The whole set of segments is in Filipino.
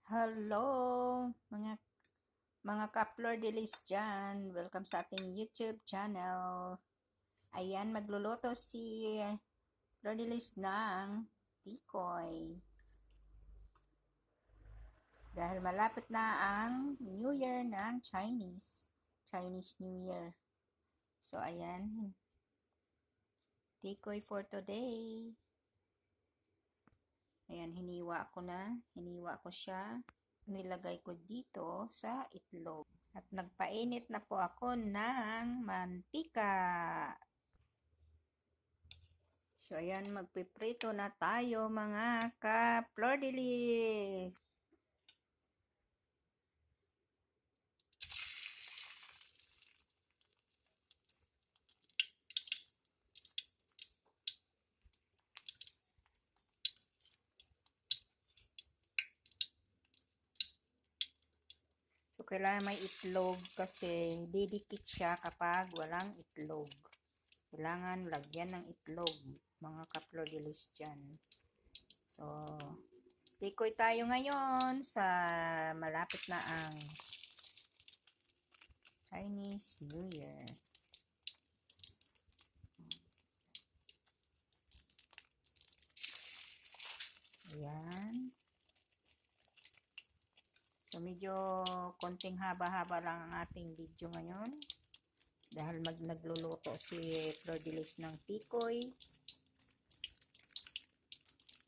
Hello, mga ka-Flor de Lis dyan. Welcome sa ating YouTube channel. Ayan, magluluto si Flor de Lis ng tikoy. Dahil malapit na ang New Year ng Chinese New Year. So, ayan, tikoy for today. Ayan, hiniwa ko siya. Nilagay ko dito sa itlog. At nagpainit na po ako ng mantika. So, ayan, magpiprito na tayo mga ka-Flor de Lis. So, kailangan may itlog kasi didikit siya kapag walang itlog. Kailangan lagyan ng itlog, mga ka-Flor de Lis dyan. So, tikoy tayo ngayon sa malapit na ang Chinese New Year. Ayan. So, medyo konting haba-haba lang ang ating video ngayon. Dahil nagluluto si Flor de Lis ng tikoy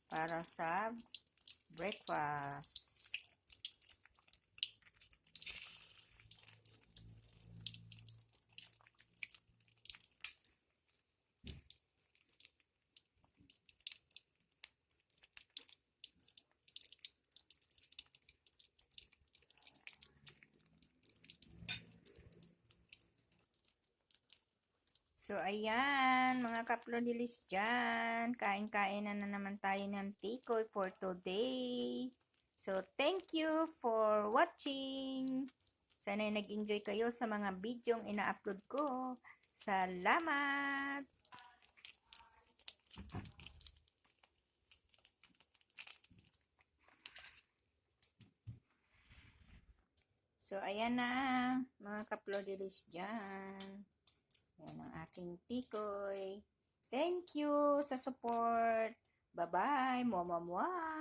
para sa breakfast. So, ayan, mga ka-Flor de Lis dyan. Kain-kain na naman tayo ng tikoy for today. So, thank you for watching. Sana nag-enjoy kayo sa mga bidyong ina-upload ko. Salamat! So, ayan na, mga ka-Flor de Lis dyan. Ayan ang aking tikoy. Thank you sa support. Bye-bye. Mwah, mwah, mwah.